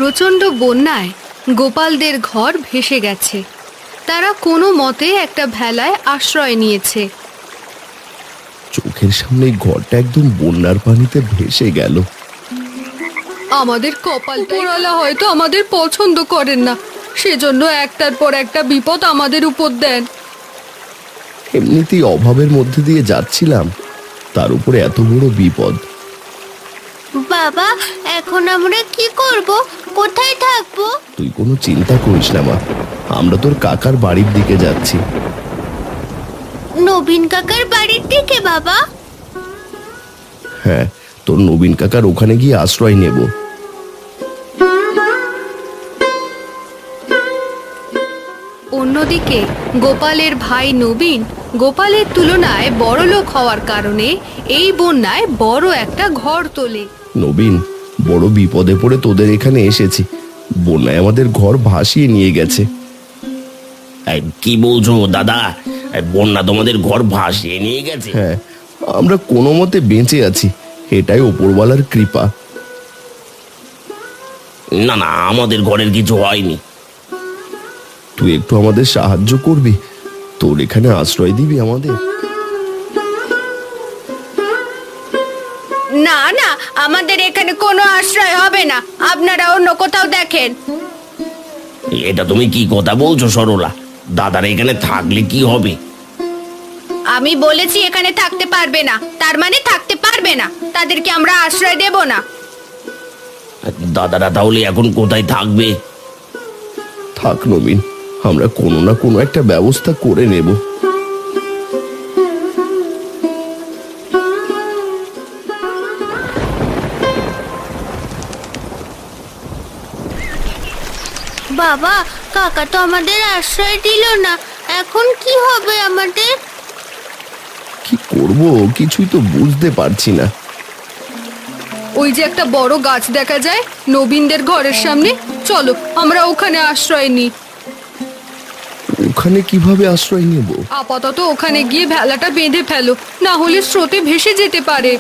প্রচণ্ড বন্যায় গোপালদের ঘর ভেসে গেছে। তারা কোনো মতে একটা ভেলায় আশ্রয় নিয়েছে। চোখের সামনে ঘরটা একদম বন্যার পানিতে ভেসে গেল। আমাদের কপাল পোড়ালা হয়তো আমাদের পছন্দ করেন না, সেজন্য একটার পর একটা বিপদ আমাদের উপর দেন। এমনিতেই অভাবের মধ্যে দিয়ে যাচ্ছিলাম, তার উপরে এত বড় বিপদ। বাবা, এখন আমরা কি করব? কোথায় থাকবো? তুই কোনো চিন্তা করিস না মা, আমরা তোর কাকার বাড়ির দিকে যাচ্ছি। নবীন কাকার বাড়ির দিকে বাবা? হ্যাঁ, তোর নবীন কাকার ওখানে গিয়ে আশ্রয় নেব। অন্যদিকে গোপালের ভাই নবীন গোপালের তুলনায় বড়লোক হওয়ার কারণে এই বন্যায় বড় একটা ঘর তোলে। নবীন, বড় বিপদে পড়ে তোদের এখানে এসেছি। বন্যায় আমাদের ঘর ভাসিয়ে নিয়ে গেছে। কি বলছো দাদা? বন্যা তোমাদের ঘর ভাসিয়ে নিয়ে গেছে? হ্যাঁ, আমরা কোনো মতে বেঁচে আছি, এটাই ওপরওয়ালার কৃপা। না না, আমাদের ঘরের কিছু হয়নি। তুই একটু আমাদের সাহায্য করবি? তোর এখানে আশ্রয় দিবি আমাদের? না না, আমাদের এখানে কোনো আশ্রয় হবে না, আপনারা অন্য কোথাও দেখেন। এটা তুমি কি কথা বলছো সরলা? দাদারা এখানে থাকলে কি হবে? আমি বলেছি এখানে থাকতে পারবে না, তার মানে থাকতে পারবে না, তাদেরকে আমরা আশ্রয় দেব না। দাদারা তাহলে এখন কোথায় থাকবে? থাক নবীন, আমরা কোনো না কোনো একটা ব্যবস্থা করে নেব। বাবা, কাকা তো আমাদের আশ্রয় দিল না, এখন কি হবে আমাদের? কি করব কিছুই তো বুঝতে পারছি না। ওই যে একটা বড় গাছ দেখা যায় নবীনদের ঘরের সামনে, চলো আমরা ওখানে আশ্রয় নিই। ওখানে কিভাবে আশ্রয় নেব? আপাতত ওখানে গিয়ে ভেলাটা বেঁধে ফেলো, না হলে স্রোতে ভেসে যেতে পারে।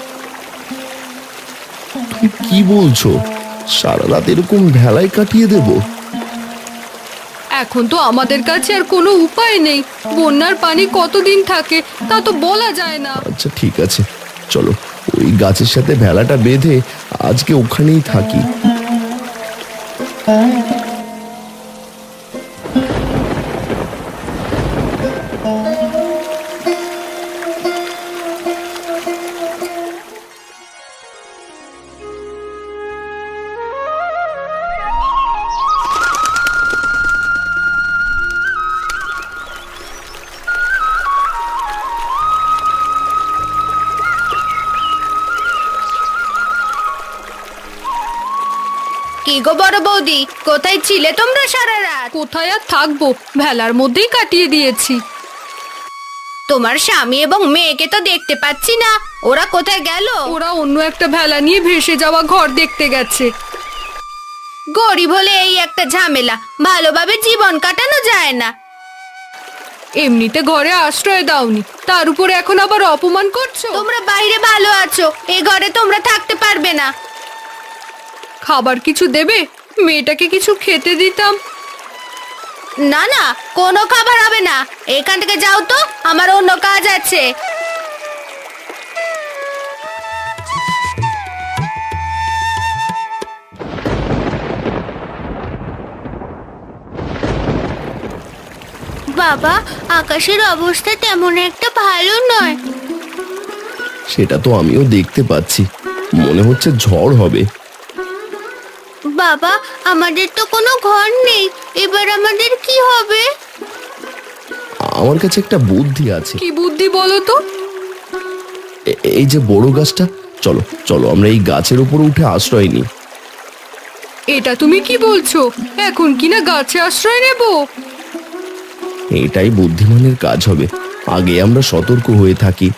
তুমি কি বলছো? সারা রাত এরকম ভেলায় কাটিয়ে দেব? এখন তো আমাদের কাছে আর কোনো উপায় নেই, বন্যার পানি কতদিন থাকে তা তো বলা যায় না। আচ্ছা ঠিক আছে, চলো ওই গাছের সাথে ভেলাটা বেঁধে আজকে ওখানেই থাকি। কি গো বড় বৌদি, কোথায় ছিলে তোমরা সারা রাত? কোথায় আর থাকবো, ভেলার মধ্যেই কাটিয়ে দিয়েছি। তোমার স্বামী এবং মেয়েকে তো দেখতে পাচ্ছি না, ওরা কোথায় গেল? ওরা অন্য একটা ভেলা নিয়ে ভেসে যাওয়া ঘর দেখতে গেছে। গরিব হলে এই একটা ঝামেলা, ভালোভাবে জীবন কাটানো যায় না। এমনিতে ঘরে আশ্রয় দাওনি, তার উপরে এখন আবার অপমান করছো। তোমরা বাইরে ভালো আছো, এই ঘরে তোমরা থাকতে পারবে না। খাবার কিছু দেবে? মেয়েটাকে কিছু খেতে দিতাম। না না, কোনো খাবার হবে না, এখান থেকে যাও তো, আমার অন্য কাজ আছে। বাবা, আকাশের অবস্থা তেমন একটা ভালো নয়। সেটা তো আমিও দেখতে পাচ্ছি, মনে হচ্ছে ঝড় হবে। বাবা, আমাদের তো কোনো ঘর নেই, এবার আমাদের কি হবে? আমার কাছে একটা বুদ্ধি আছে। কি বুদ্ধি বলো তো? এই যে বড় গাছটা, চলো চলো আমরা এই গাছের উপরে উঠে আশ্রয় নিই। এটা তুমি কি বলছো? এখন কিনা গাছে আশ্রয় নেব? এটাই বুদ্ধিমানের কাজ হবে, আগে আমরা সতর্ক হয়ে থাকি।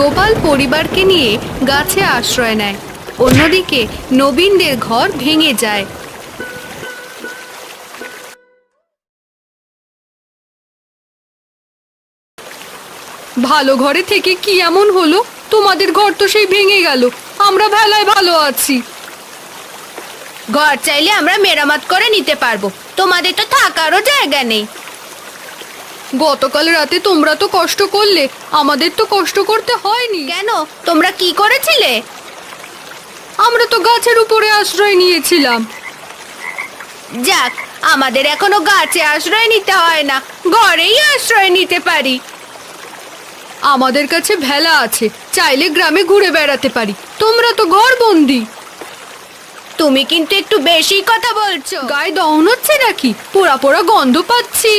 গোপাল পরিবারকে নিয়ে গাছে আশ্রয় নেয়। অন্যদিকে নবীনদের ঘর ভেঙে যায়। ভালো ঘরে থেকে কি এমন হলো? তোমাদের ঘর তো সেই ভেঙে গেল, আমরা ভেলায় ভালো আছি। ঘর চাইলে আমরা মেরামত করে নিতে পারবো, তোমাদের তো থাকারও জায়গা নেই। গতকাল রাতে তোমরা তো কষ্ট করলে, আমাদের তো কষ্ট করতে হয়নি। কেন, তোমরা কি করেছিলে? আমরা তো গাছের উপরে আশ্রয় নিয়েছিলাম। যাক, আমাদের এখনো গাছে আশ্রয় নিতে হয় না, ঘরেই আশ্রয় নিতে পারি। আমাদের কাছে ভেলা আছে, চাইলে গ্রামে ঘুরে বেড়াতে পারি, তোমরা তো ঘর বন্দি। তুমি কিন্তু একটু বেশি কথা বলছো। গায়ে দহন হচ্ছে নাকি? পোড়া পোড়া গন্ধ পাচ্ছি।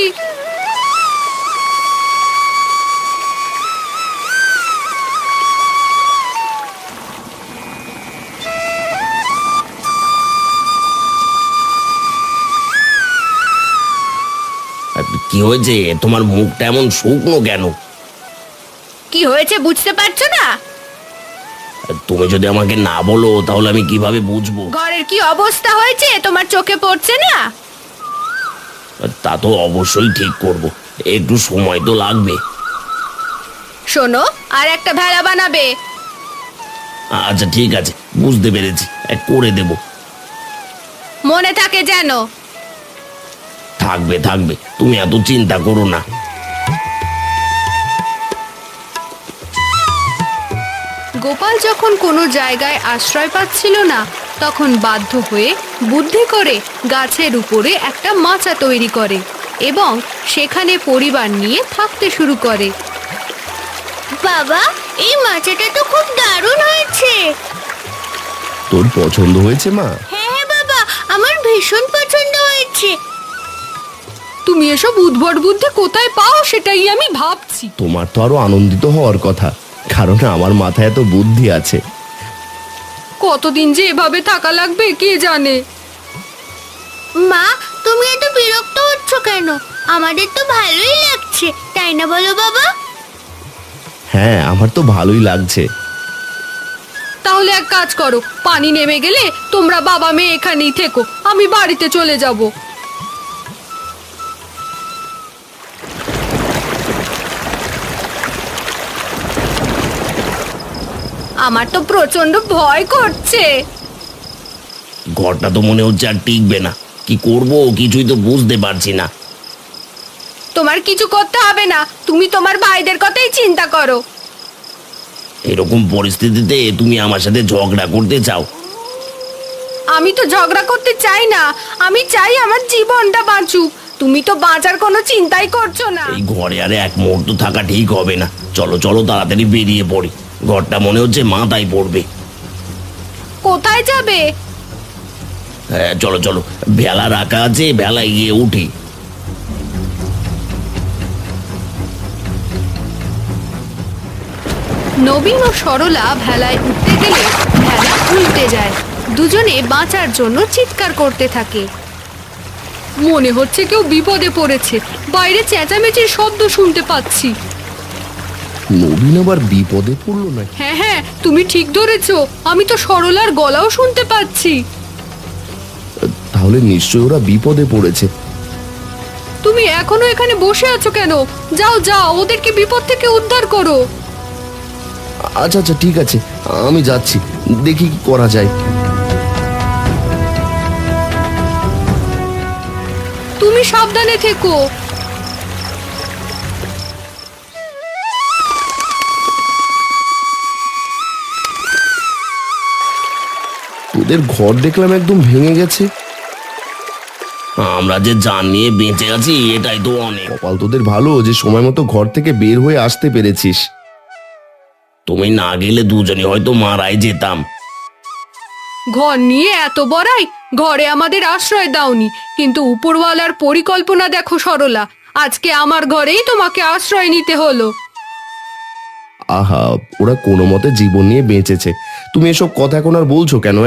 কি হয়েছে? তোমার মুখটা এমন শুকনো কেন? কি হয়েছে বুঝতে পারছো না? তুমি যদি আমাকে না বলো তাহলে আমি কিভাবে বুঝবো? ঘরের কি অবস্থা হয়েছে তোমার চোখে পড়ছে না? তা তো অবশ্যই ঠিক করব, একটু সময় তো লাগবে। শোনো, আর একটা ভেলা বানাবে। আচ্ছা ঠিক আছে, বুঝতে পেরেছি, করে দেব। মনে থাকে যেন। থাকবে থাকবে, তুমি এত চিন্তা করো না। গোপাল যখন কোনো জায়গায় আশ্রয় পাচ্ছিল না, তখন বাধ্য হয়ে বুদ্ধি করে গাছের উপরে একটা মাচা তৈরি করে এবং সেখানে পরিবার নিয়ে থাকতে শুরু করে। বাবা, এই মাচাটা তো খুব দারুণ হয়েছে। তোর পছন্দ হয়েছে মা? হ্যাঁ হ্যাঁ বাবা, আমার ভীষণ পছন্দ হয়েছে। তুমি এসব উদ্ভট বুদ্ধি কোথায় পাও সেটাই আমি ভাবছি। তোমার তো আরো আনন্দিত হওয়ার কথা, কারণ আমার মাথায় এত বুদ্ধি আছে। কতদিন যে এভাবে থাকা লাগবে কে জানে। মা, তুমি এত বিরক্ত হচ্ছ কেন? আমাদের তো ভালোই লাগছে, তাই না বলো বাবা? হ্যাঁ, আমার তো ভালোই লাগছে। তাহলে এক কাজ করো, পানি নেমে গেলে তোমরা বাবা মেয়ে এখানেই থেকো, আমি বাড়িতে চলে যাব। আমার তো প্রচন্ড ভয় করছে। ঘরটা তো মনে হচ্ছে আর টিকবে না, কি করব কিছুই তো বুঝতে পারছি না। তোমার কিছু করতে হবে না, তুমি তোমার ভাইদের কথাই চিন্তা করো। এরকম পরিস্থিতিতে তুমি আমার সাথে ঝগড়া করতে চাও? আমি তো ঝগড়া করতে চাই না, আমি চাই আমার জীবনটা বাঁচুক। তুমি তো বাঁচার কোনো চিন্তাই করছো না। এই ঘরে আর এক মুহূর্ত থাকা ঠিক হবে না, চলো চলো তাড়াতাড়ি বেরিয়ে পড়ি, ঘরটা মনে হচ্ছে মাথায় পড়বে। কোথায় যাবে? হ্যাঁ চলো চলো, ভেলা রাখা আছে, ভেলায় গিয়ে উঠি। নবীন ও সরলা ভেলায় উঠতে গেলে ভেলা উল্টে যায়। দুজনে বাঁচার জন্য চিৎকার করতে থাকে। মনে হচ্ছে কেউ বিপদে পড়েছে, বাইরে চেঁচামেচির শব্দ শুনতে পাচ্ছি। নবীন আবার বিপদে পড়লো না? হ্যাঁ হ্যাঁ, তুমি ঠিক ধরেছো, আমি তো সরলার গলাও শুনতে পাচ্ছি। তাহলে নিশ্চয়ই ওরা বিপদে পড়েছে। তুমি এখনো এখানে বসে আছো কেন? যাও যাও, ওদেরকে বিপদ থেকে উদ্ধার করো। আচ্ছা আচ্ছা ঠিক আছে, আমি যাচ্ছি, দেখি কি করা যায়। তুমি সাবধানে থেকো। তোদের ঘর দেখলাম একদম ভেঙে গেছে। আমরা যে জান নিয়ে বেঁচে আছি এটাই তো অনেক। কপাল তোদের ভালো যে সময় মতো ঘর থেকে বের হয়ে আসতে পেরেছিস। তুমি না গেলে দুজনে হয়তো মারাই যেতাম। ঘর নিয়ে এত বড়াই, ঘরে আমাদের আশ্রয় দাওনি, কিন্তু উপরওয়ালার পরিকল্পনা দেখো সরলা, আজকে আমার ঘরেই তোমাকে আশ্রয় নিতে হলো। আহা, ওরা কোনো মতে জীবন নিয়ে বেঁচেছে, তুমি এসব কথা এখন আর বলছো কেন?